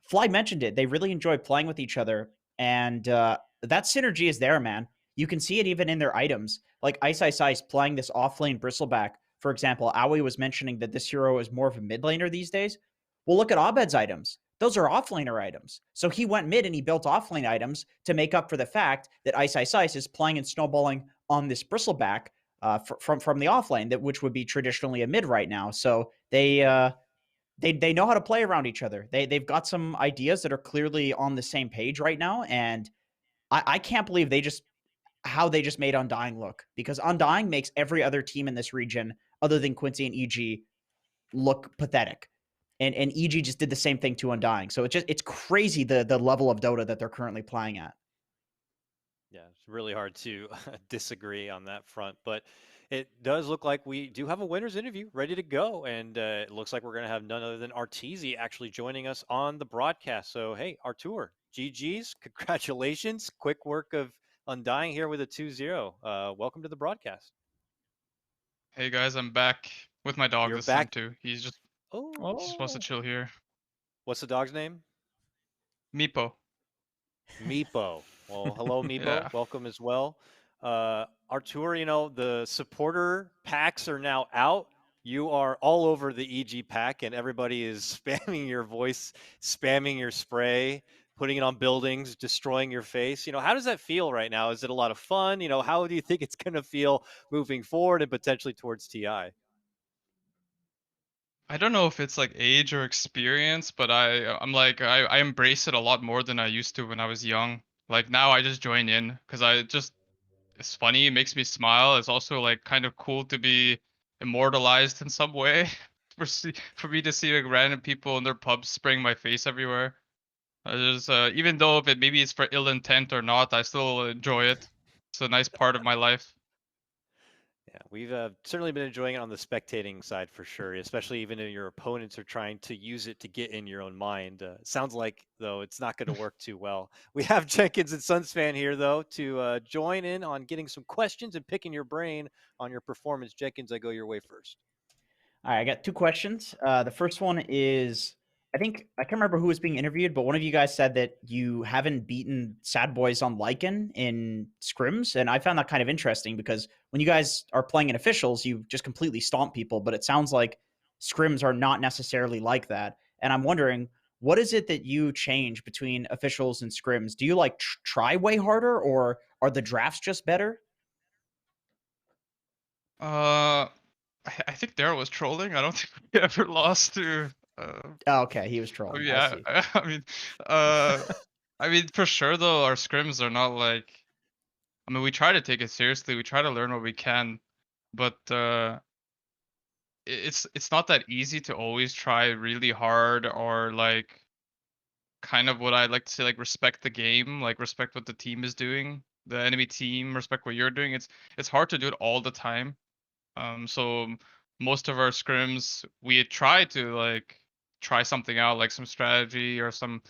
Fly mentioned it, they really enjoy playing with each other. And that synergy is there, man. You can see it even in their items. Like Ice playing this offlane Bristleback, for example. Aui was mentioning that this hero is more of a mid laner these days. Well, look at Abed's items. Those are offlaner items. So he went mid and he built offlane items to make up for the fact that Ice is playing and snowballing on this Bristleback from the offlane, which would be traditionally a mid right now. So they know how to play around each other. They've got some ideas that are clearly on the same page right now, and I can't believe how they just made Undying look, because Undying makes every other team in this region other than Quincy and EG look pathetic. And EG just did the same thing to Undying. So it's crazy the level of Dota that they're currently playing at. Yeah, it's really hard to disagree on that front, but it does look like we do have a winner's interview ready to go, and it looks like we're going to have none other than Arteezy actually joining us on the broadcast. So, hey, Artur, GG's, congratulations. Quick work of Undying here with a 2-0. Welcome to the broadcast. Hey guys, I'm back with my dog this time too. He's just supposed to chill here. What's the dog's name? Meepo. Meepo. Well, hello, Meepo. Yeah. Welcome as well. Artur, you know, the supporter packs are now out. You are all over the EG pack, and everybody is spamming your voice, spamming your spray, putting it on buildings, destroying your face. You know, how does that feel right now? Is it a lot of fun? You know, how do you think it's going to feel moving forward and potentially towards TI? I don't know if it's like age or experience, but I'm like I embrace it a lot more than I used to when I was young. Like now I just join in because it's funny, it makes me smile. It's also like kind of cool to be immortalized in some way for me to see like random people in their pubs spraying my face everywhere. Even though if it maybe it's for ill intent or not, I still enjoy it. It's a nice part of my life. Yeah, we've certainly been enjoying it on the spectating side for sure, especially even if your opponents are trying to use it to get in your own mind. Sounds like, though, it's not going to work too well. We have Jenkins and Sunsfan here, though, to join in on getting some questions and picking your brain on your performance. Jenkins, I go your way first. All right, I got two questions. The first one is, I think I can't remember who was being interviewed, but one of you guys said that you haven't beaten Sad Boys on Lycan in scrims, and I found that kind of interesting because when you guys are playing in officials, you just completely stomp people, but it sounds like scrims are not necessarily like that. And I'm wondering, what is it that you change between officials and scrims? Do you like try way harder, or are the drafts just better? I think Daryl was trolling. I don't think we ever lost to. Oh, okay, he was Oh trolling. I yeah, see. uh, I mean for sure though, our scrims are not like. I mean, we try to take it seriously. We try to learn what we can, but it's not that easy to always try really hard or like kind of what I like to say like respect the game, like respect what the team is doing, the enemy team, respect what you're doing. It's hard to do it all the time. So most of our scrims, we try to like try something out, like some strategy or some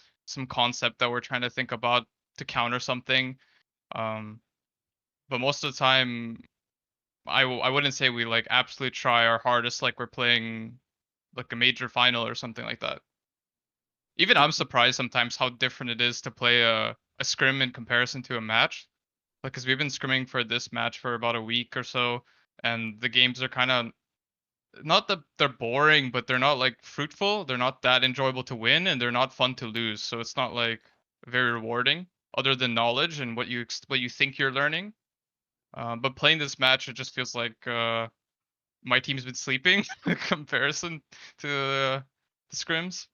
concept that we're trying to think about to counter something. Um, but most of the time, I wouldn't say we like absolutely try our hardest, like we're playing like a major final or something like that. Even I'm surprised sometimes how different it is to play a scrim in comparison to a match. Like, cause we've been scrimming for this match for about a week or so, and the games are kind of not that they're boring, but they're not like fruitful. They're not that enjoyable to win, and they're not fun to lose. So it's not like very rewarding, other than knowledge and what you think you're learning. But playing this match, it just feels like my team's been sleeping in comparison to the scrims.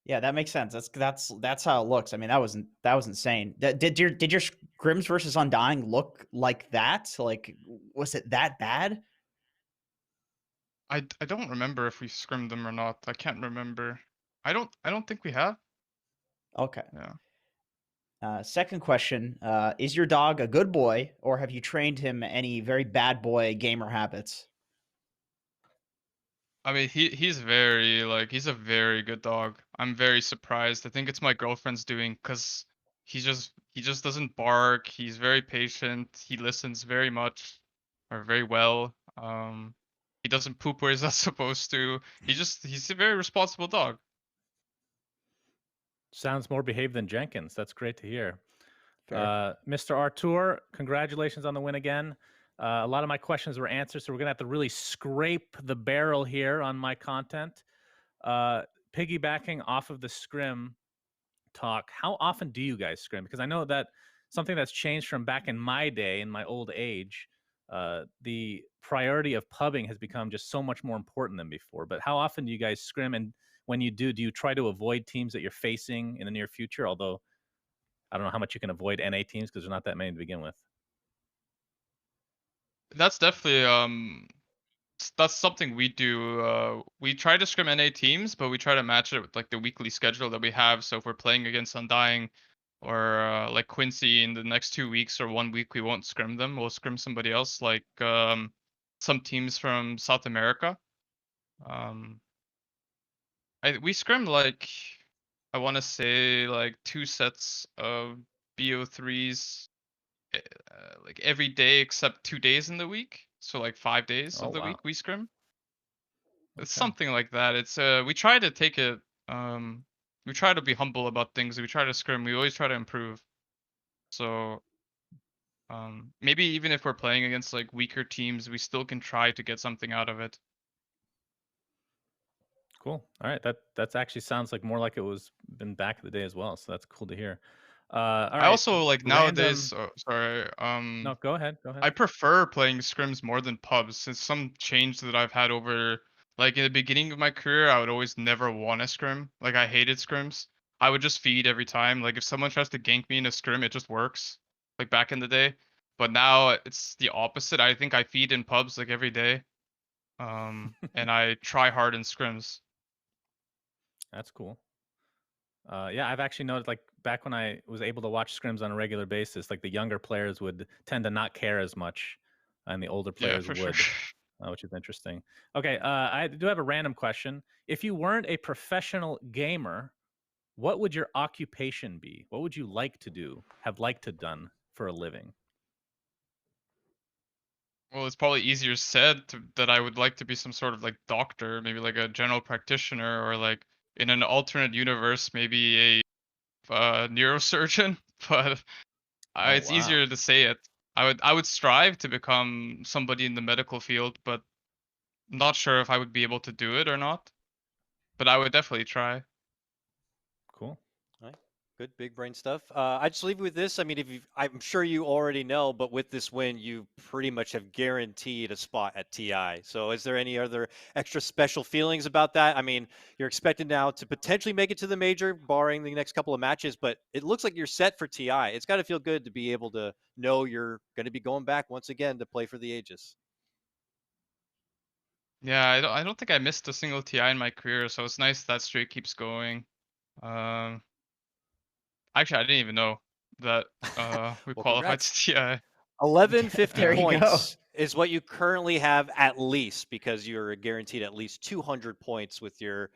Yeah, that makes sense. That's how it looks. I mean, that was insane. Did your scrims versus Undying look like that? Like, was it that bad? I don't remember if we scrimmed them or not. I can't remember. I don't think we have. Okay. Yeah. Second question: is your dog a good boy, or have you trained him any very bad boy gamer habits? I mean, he's very like he's a very good dog. I'm very surprised. I think it's my girlfriend's doing because he just doesn't bark. He's very patient. He listens very much or very well. He doesn't poop where he's not supposed to. He's a very responsible dog. Sounds more behaved than Jenkins. That's great to hear. Fair. Mr. Artur, congratulations on the win again. A lot of my questions were answered, so we're going to have to really scrape the barrel here on my content. Piggybacking off of the scrim talk, how often do you guys scrim? Because I know that something that's changed from back in my day, in my old age, the priority of pubbing has become just so much more important than before. But how often do you guys scrim? And when you do you try to avoid teams that you're facing in the near future? Although I don't know how much you can avoid NA teams because there's not that many to begin with. That's definitely that's something we do. We try to scrim NA teams, but we try to match it with like the weekly schedule that we have. So if we're playing against Undying or like Quincy in the next 2 weeks or 1 week, we won't scrim them. We'll scrim somebody else, like some teams from South America. We scrim like I want to say like 2 sets of BO3s like every day except 2 days in the week. So like 5 days Oh, of the wow. week we scrim. It's Okay. something like that. It's we try to take it we try to be humble about things. We try to scrim. We always try to improve. So Maybe even if we're playing against like weaker teams, we still can try to get something out of it. Cool. All right. That's actually sounds like more like it was been back in the day as well. So that's cool to hear. All right. I also like nowadays. Random- Sorry. No, go ahead. Go ahead. I prefer playing scrims more than pubs. Since some change that I've had over, like in the beginning of my career, I would always never want a scrim. Like I hated scrims. I would just feed every time. Like if someone tries to gank me in a scrim, it just works. Like back in the day. But now it's the opposite. I think I feed in pubs like every day. And I try hard in scrims. That's cool. Yeah, I've actually noticed, like, back when I was able to watch scrims on a regular basis, like, the younger players would tend to not care as much, and the older players for would, sure. which is interesting. Okay, I do have a random question. If you weren't a professional gamer, what would your occupation be? What would you like to do, have liked to done for a living? Well, it's probably easier said that I would like to be some sort of like doctor, maybe like a general practitioner, or like in an alternate universe, maybe a neurosurgeon. But it's wow. easier to say it. I would strive to become somebody in the medical field, but not sure if I would be able to do it or not. But I would definitely try. Cool. Good big brain stuff. I just leave you with this. I mean, I'm sure you already know, but with this win, you pretty much have guaranteed a spot at TI. So is there any other extra special feelings about that? I mean, you're expected now to potentially make it to the major, barring the next couple of matches, but it looks like you're set for TI. It's got to feel good to be able to know you're going to be going back once again to play for the Aegis. Yeah, I don't think I missed a single TI in my career, so it's nice that streak keeps going. Actually, I didn't even know that we Well, qualified congrats. to TI. 1150 points is what you currently have at least, because you're guaranteed at least 200 points with your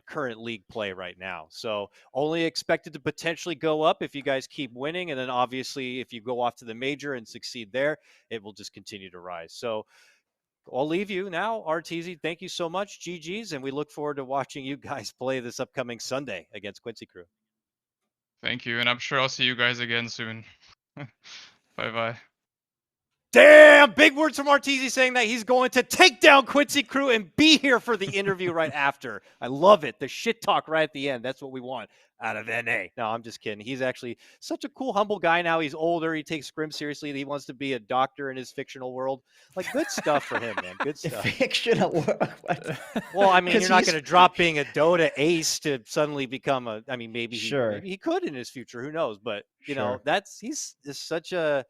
current league play right now. So only expected to potentially go up if you guys keep winning. And then obviously if you go off to the major and succeed there, it will just continue to rise. So I'll leave you now. RTZ, thank you so much. GG's. And we look forward to watching you guys play this upcoming Sunday against Quincy Crew. Thank you, and I'm sure I'll see you guys again soon. Bye-bye. Damn, big words from Arteezy saying that he's going to take down Quincy Crew and be here for the interview right after. I love it. The shit talk right at the end. That's what we want out of NA. No, I'm just kidding. He's actually such a cool, humble guy now. He's older. He takes Scrim seriously. He wants to be a doctor in his fictional world. Like, good stuff for him, man. Good stuff. Fictional world. Well, I mean, you're not going to drop being a Dota ace to suddenly become a. I mean, maybe he could in his future. Who knows? But you know, he's such a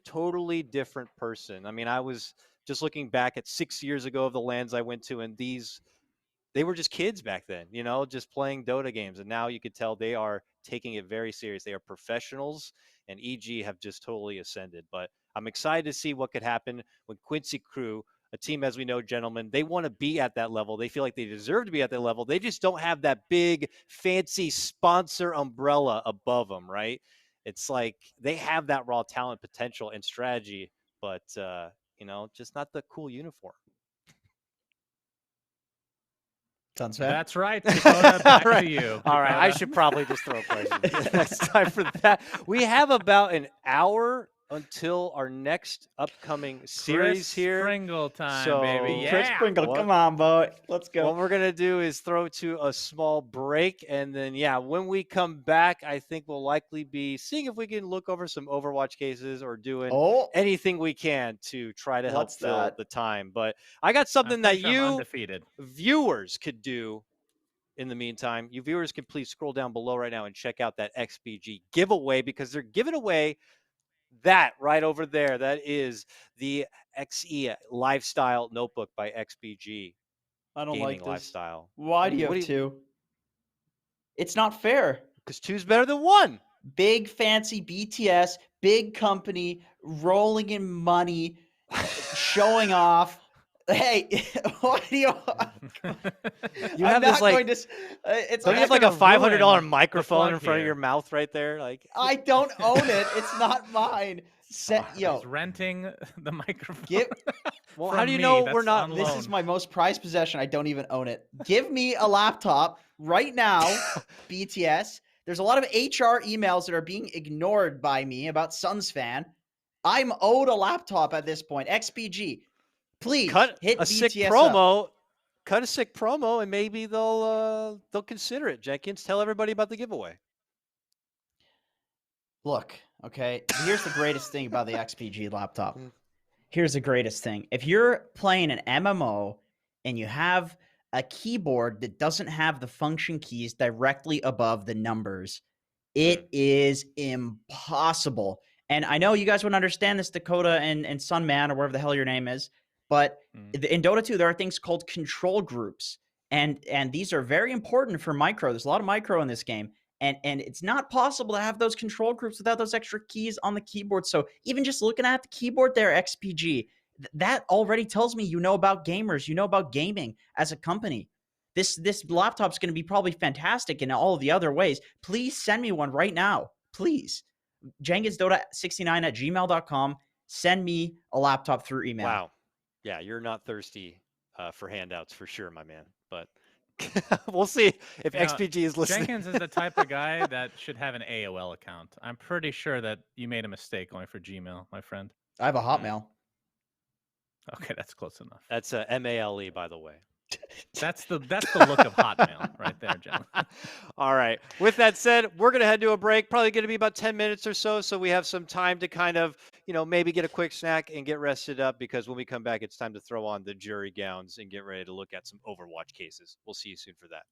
totally different person. I mean, I was just looking back at 6 years ago of the lands I went to, and they were just kids back then, you know, just playing Dota games. And now you could tell they are taking it very serious. They are professionals, and EG have just totally ascended. But I'm excited to see what could happen when Quincy Crew, a team, as we know, gentlemen, they want to be at that level. They feel like they deserve to be at that level. They just don't have that big, fancy sponsor umbrella above them, right? It's like they have that raw talent, potential, and strategy, but, you know, just not the cool uniform. Sounds fair. That's right. Dakota, back right. to you. All right. I should probably just throw a question next time for that. We have about an hour until our next upcoming series Chris here. Sprinkle time, So, baby. Yeah. Chris Sprinkle, come on, boy. Let's go. What we're going to do is throw to a small break. And then, yeah, when we come back, I think we'll likely be seeing if we can look over some Overwatch cases or doing anything we can to try to help fill the time. But I got something that you viewers could do in the meantime. You viewers can please scroll down below right now and check out that XBG giveaway, because they're giving away that right over there. That is the XE Lifestyle Notebook by XBG. I don't like this. Lifestyle. Why do you have two? It's not fair. Because two's better than one. Big fancy BTS, big company, rolling in money, showing off. Hey, what do you? You have this like. It's don't you have like a $500 microphone in front of your mouth right there? Like I don't own it. It's not mine. He's renting the microphone. Well, how do you know we're not? This is my most prized possession. I don't even own it. Give me a laptop right now, BTS. There's a lot of HR emails that are being ignored by me about Suns fan. I'm owed a laptop at this point. XPG, please Cut hit a sick BTS promo. Cut a sick promo, and maybe they'll consider it. Jenkins, tell everybody about the giveaway. Look, okay, here's the greatest thing about the XPG laptop. Here's the greatest thing. If you're playing an MMO and you have a keyboard that doesn't have the function keys directly above the numbers, it is impossible. And I know you guys would understand this, Dakota and Sunman, or whatever the hell your name is, but in Dota 2, there are things called control groups. And these are very important for micro. There's a lot of micro in this game. And it's not possible to have those control groups without those extra keys on the keyboard. So even just looking at the keyboard there, XPG, that already tells me you know about gamers, you know about gaming as a company. This laptop's going to be probably fantastic in all of the other ways. Please send me one right now. Please. JenginsDota69@gmail.com. Send me a laptop through email. Wow. Yeah, you're not thirsty for handouts for sure, my man. But we'll see if XPG is listening. Jenkins is the type of guy that should have an AOL account. I'm pretty sure that you made a mistake going for Gmail, my friend. I have a Hotmail. Okay, that's close enough. That's a MALE, by the way. That's the look of Hotmail right there, gentlemen. All right. With that said, we're going to head to a break. Probably going to be about 10 minutes or so. So we have some time to kind of, maybe get a quick snack and get rested up, because when we come back, it's time to throw on the jury gowns and get ready to look at some Overwatch cases. We'll see you soon for that.